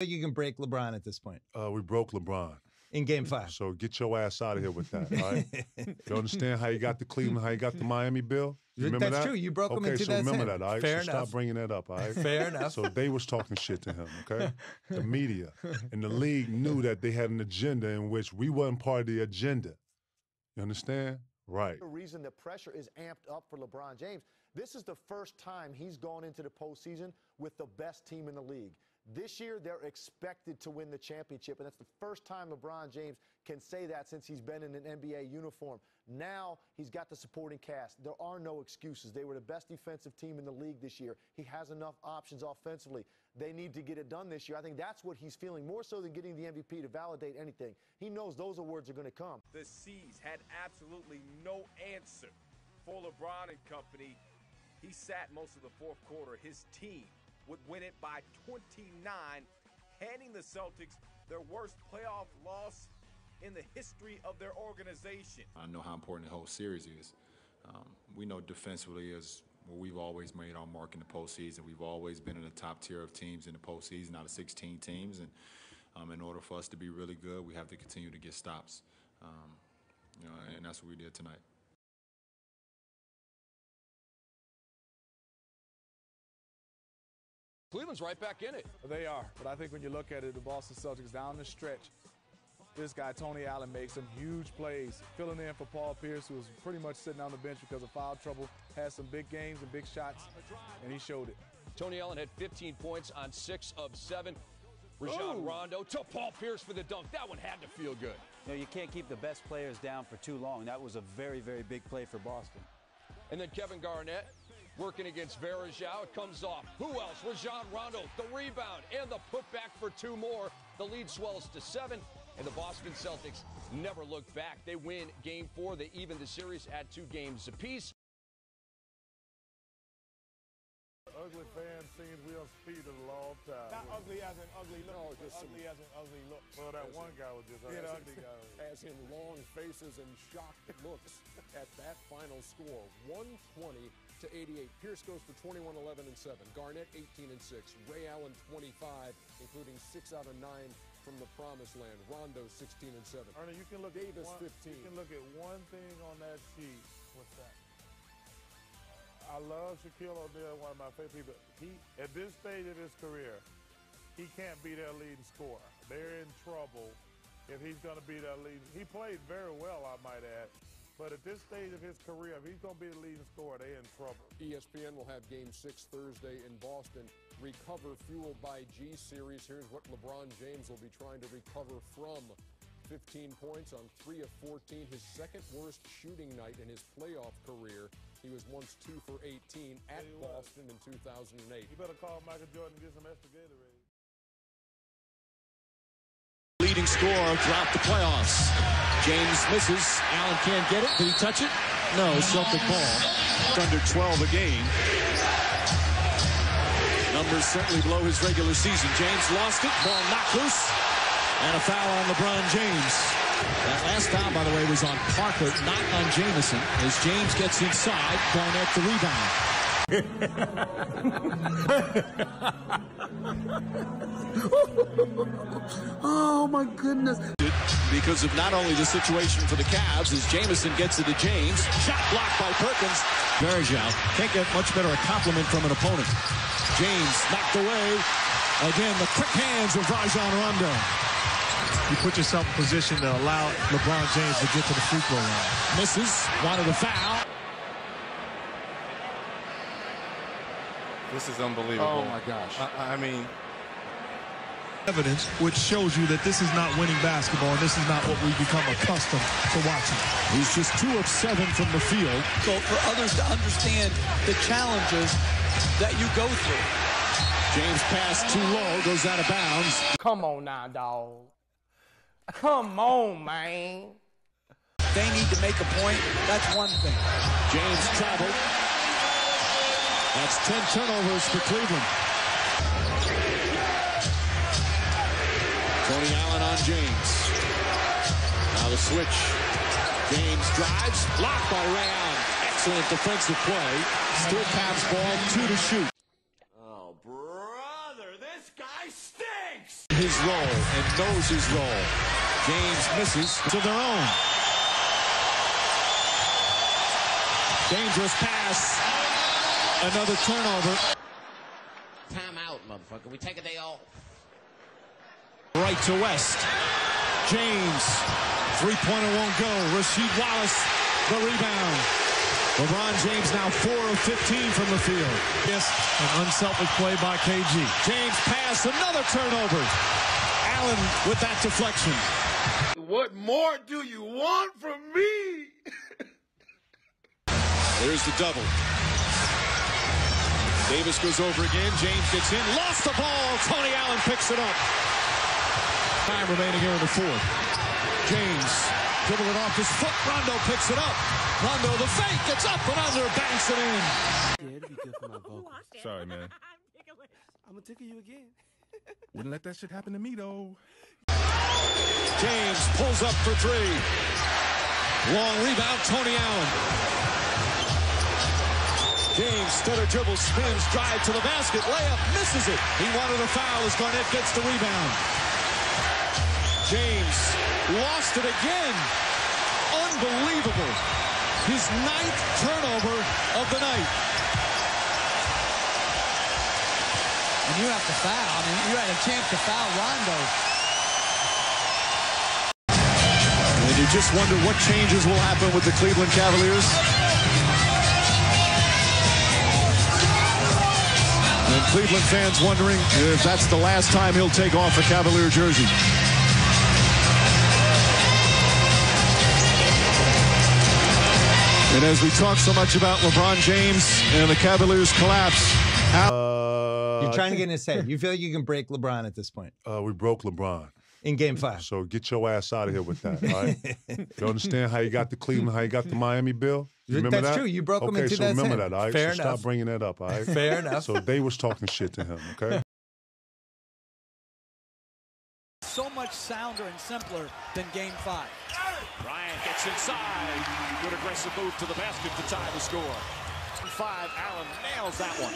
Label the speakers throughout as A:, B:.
A: You can break LeBron at this point.
B: We broke LeBron.
A: In Game 5.
B: So get your ass out of here with that, all right? You understand how you got the Cleveland, how you got the Miami bill? You remember
A: That's
B: that?
A: true. You broke them in 2010.
B: Okay, so remember that, all right?
A: Fair
B: so
A: enough.
B: Stop bringing that up, all right?
A: Fair enough.
B: So they was talking shit to him, okay? The media. And the league knew that they had an agenda in which we wasn't part of the agenda. You understand? Right.
C: The reason the pressure is amped up for LeBron James, this is the first time he's gone into the postseason with the best team in the league. This year, they're expected to win the championship, and that's the first time LeBron James can say that since he's been in an NBA uniform. Now he's got the supporting cast. There are no excuses. They were the best defensive team in the league this year. He has enough options offensively. They need to get it done this year. I think that's what he's feeling, more so than getting the MVP to validate anything. He knows those awards are going to come.
D: The C's had absolutely no answer for LeBron and company. He sat most of the fourth quarter. His team would win it by 29, handing the Celtics their worst playoff loss in the history of their organization.
E: I know how important the whole series is. We know defensively is where we've always made our mark in the postseason. We've always been in the top tier of teams in the postseason, out of 16 teams. And in order for us to be really good, we have to continue to get stops. And that's what we did tonight.
F: Cleveland's right back in it.
G: They are, but I think when you look at it, the Boston Celtics down the stretch, this guy, Tony Allen, makes some huge plays, filling in for Paul Pierce, who was pretty much sitting on the bench because of foul trouble, had some big games and big shots, and he showed it.
F: Tony Allen had 15 points on 6 of 7. Rajon Rondo to Paul Pierce for the dunk. That one had to feel good.
H: No, you can't keep the best players down for too long. That was a very, very big play for Boston.
F: And then Kevin Garnett working against Varejao. It comes off. Who else? Rajon Rondo, the rebound, and the putback for 2 more. The lead swells to 7, and the Boston Celtics never look back. They win Game 4. They even the series at 2 games apiece.
I: Ugly fan seems we on speed a long time.
J: Not ugly as in ugly look,
I: no, just
J: ugly as in ugly looks.
I: Well, that one guy was just ugly guy.
J: As in long faces and shocked looks at that final score, 120-88. Pierce goes for 21, 11, and 7. Garnett 18 and 6. Ray Allen 25, including 6 out of 9 from the Promised Land. Rondo 16 and 7.
I: Ernie, you can look
J: Davis
I: at
J: 15.
I: You can look at one thing on that sheet. What's that? I love Shaquille O'Neal, one of my favorite people. He, at this stage of his career, he can't be their leading scorer. They're in trouble if he's going to be their leading. He played very well, I might add. But at this stage of his career, if he's going to be the leading scorer, they're in trouble.
J: ESPN will have Game 6 Thursday in Boston. Recover fueled by G Series. Here's what LeBron James will be trying to recover from. 15 points on 3 of 14, his second worst shooting night in his playoff career. He was once 2 for 18 at Boston in 2008.
I: You better call Michael Jordan and get some extra Gatorade.
K: Leading scorer throughout the playoffs. James misses. Allen can't get it. Did he touch it? No, Celtic ball. Under 12 a game. Numbers certainly below his regular season. James lost it. Ball knocked loose. And a foul on LeBron James. That last foul, by the way, was on Parker, not on Jamison. As James gets inside, Garnett the rebound.
L: Oh, my goodness.
K: Because of not only the situation for the Cavs, as Jamison gets it to James. Shot blocked by Perkins. Varejao can't get much better a compliment from an opponent. James knocked away. Again, the quick hands of Rajon Rondo.
M: You put yourself in position to allow LeBron James to get to the free throw line.
K: Misses, wanted a foul.
N: This is unbelievable.
M: Oh, my gosh.
N: I mean...
M: Evidence which shows you that this is not winning basketball, and this is not what we become accustomed to watching.
K: He's just 2 of 7 from the field.
L: So for others to understand the challenges that you go through.
K: James pass too low, goes out of bounds.
O: Come on now, dog. Come on, man.
L: They need to make a point. That's one thing.
K: James traveled. That's 10 turnovers for Cleveland. Tony Allen on James. Now the switch. James drives. Blocked by Ray Allen. Excellent defensive play. Still Cavs ball, 2 to shoot.
D: Oh, brother, this guy stinks!
K: his role and knows his role. James misses to their own. Dangerous pass. Another turnover.
O: Time out, motherfucker. We take a day off.
K: Right to West. James. Three-pointer won't go. Rasheed Wallace, the rebound. LeBron James now 4 of 15 from the field.
M: Yes, an unselfish play by KG.
K: James pass, another turnover. Allen with that deflection.
I: What more do you want from me?
K: There's the double. Davis goes over again. James gets in. Lost the ball. Tony Allen picks it up. Time remaining here in the fourth. James dribble it off his foot. Rondo picks it up. Rondo the fake. Gets up and under. Banks it in.
N: Yeah, it'd be good for my vocals.
P: Sorry, man.
N: I'm gonna tickle you again.
P: Wouldn't let that shit happen to me, though.
K: James pulls up for three. Long rebound. Tony Allen. James stutter dribble, spins, drive to the basket, layup, misses it. He wanted a foul as Garnett gets the rebound. James lost it again. Unbelievable. His 9th turnover of the night.
L: And you have to foul. I mean, you had a chance to foul Rondo.
K: And you just wonder what changes will happen with the Cleveland Cavaliers. And Cleveland fans wondering if that's the last time he'll take off a Cavalier jersey. And as we talk so much about LeBron James and the Cavaliers' collapse,
A: you're trying to get in his head. You feel like you can break LeBron at this point?
B: We broke LeBron.
A: In Game 5.
B: So get your ass out of here with that, all right? You understand how you got the Cleveland, how you got the Miami bill? You remember
A: That's
B: that?
A: true. You broke him in
B: Okay,
A: 2010.
B: so remember that, all right?
A: Fair
B: so
A: enough.
B: Stop bringing that up, all right?
A: Fair enough.
B: So they was talking shit to him, okay?
L: So much sounder and simpler than Game 5.
K: Bryant gets inside. Good aggressive move to the basket to tie the score. 5, Allen nails that one.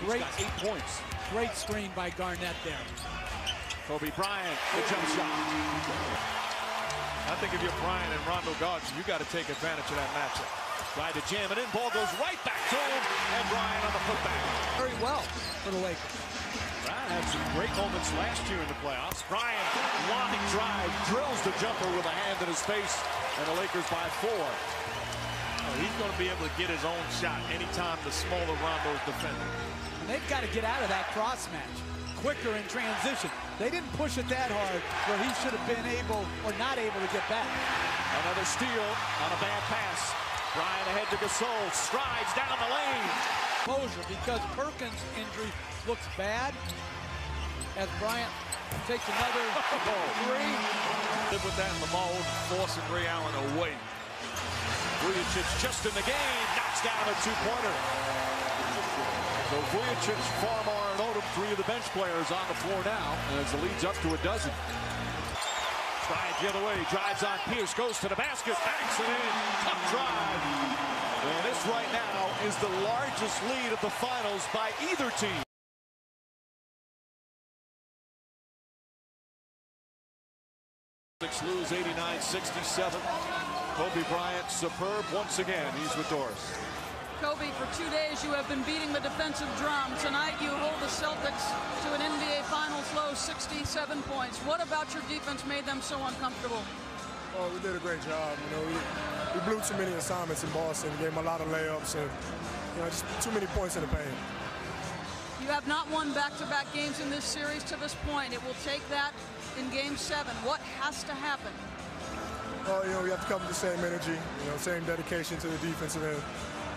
K: He's got 8 points.
L: Great screen by Garnett there.
K: Kobe Bryant, the jump shot.
P: I think if you're Bryant and Rondo guards, you got to take advantage of that matchup.
K: Tried to jam it in. Ball goes right back to him. And Bryant on the putback.
L: Very well for the Lakers.
K: Bryant had some great moments last year in the playoffs. Bryant, line drive, drills the jumper with a hand in his face. And the Lakers by 4.
P: He's going to be able to get his own shot anytime the smaller Rondo's defending.
L: And they've got to get out of that cross match quicker in transition. They didn't push it that hard where he should have been able or not able to get back.
K: Another steal on a bad pass. Bryant ahead to Gasol, strides down the lane.
L: Exposure because Perkins' injury looks bad as Bryant takes another three.
P: Live with that in the mode, forcing Ray Allen away.
K: Vujacic just in the game, knocks down a 2-pointer. So Vujacic, Farmar, and Odom, 3 of the bench players on the floor now, as the lead's up to a dozen. Bryant the other way, drives on Pierce, goes to the basket, banks it in, tough drive. And this right now is the largest lead of the finals by either team. Lose 89-67. Kobe Bryant superb once again. He's with Doris.
Q: Kobe, for 2 days you have been beating the defensive drum. Tonight you hold the Celtics to an NBA Finals low 67 points. What about your defense made them so uncomfortable?
R: Oh, we did a great job. You know, we blew too many assignments in Boston. Gave them a lot of layups and just too many points in the paint.
Q: You have not won back-to-back games in this series to this point. It will take that in Game 7. What has to happen?
R: Well, we have to come with the same energy, same dedication to the defensive end,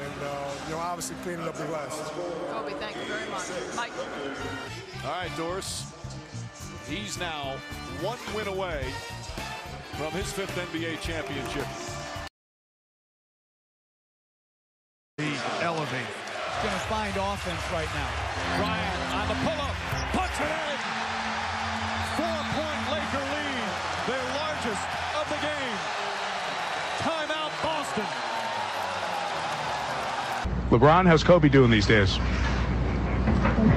R: and obviously cleaning up the glass.
Q: Kobe, thank you very much. Mike.
K: All right, Doris. He's now 1 win away from his 5th NBA championship.
M: Elevate.
L: He's going to find offense right now.
K: Bryant on the pull-up, puts it in. 4-point Laker lead, their largest of the game. Timeout, Boston.
P: LeBron, how's Kobe doing these days?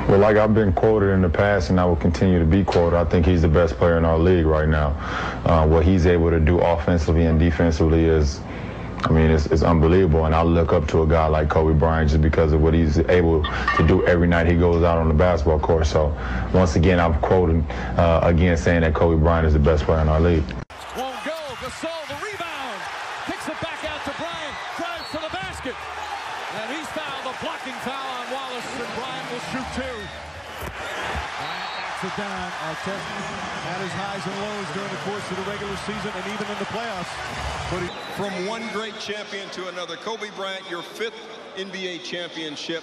E: Well, like I've been quoted in the past, and I will continue to be quoted, I think he's the best player in our league right now. What he's able to do offensively and defensively is, I mean, it's unbelievable. And I look up to a guy like Kobe Bryant just because of what he's able to do every night he goes out on the basketball court. So, once again, I'm quoting again saying that Kobe Bryant is the best player in our league.
F: Won't go. Gasol, the rebound. Kicks it back out to Bryant. Drives to the basket. And he's fouled. A blocking foul on Wallace, and Bryant will shoot two.
M: Bryant knocks it down. Artest had his highs and lows during the course of the regular season and even in the playoffs. But
S: from one great champion to another, Kobe Bryant, your 5th NBA championship.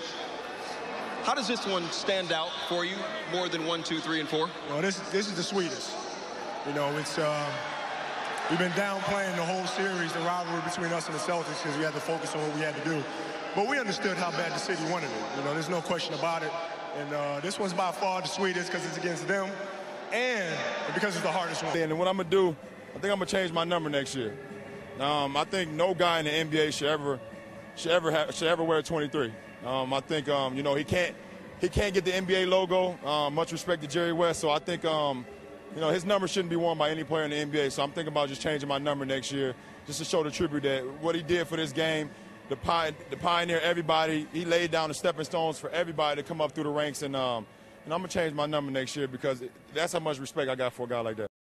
S: How does this one stand out for you more than 1, 2, 3, and 4?
R: Well, this is the sweetest. You know, it's we've been downplaying the whole series, the rivalry between us and the Celtics, because we had to focus on what we had to do. But we understood how bad the city wanted it. You know, there's no question about it. And this one's by far the sweetest because it's against them and because it's the hardest one.
T: And what I'm going to do, I think I'm going to change my number next year. I think no guy in the NBA should ever wear 23. I think you know, he can't get the NBA logo. Much respect to Jerry West, so I think you know, his number shouldn't be worn by any player in the NBA. So I'm thinking about just changing my number next year, just to show the tribute that what he did for this game, the pioneer, everybody. He laid down the stepping stones for everybody to come up through the ranks, and I'm gonna change my number next year because that's how much respect I got for a guy like that.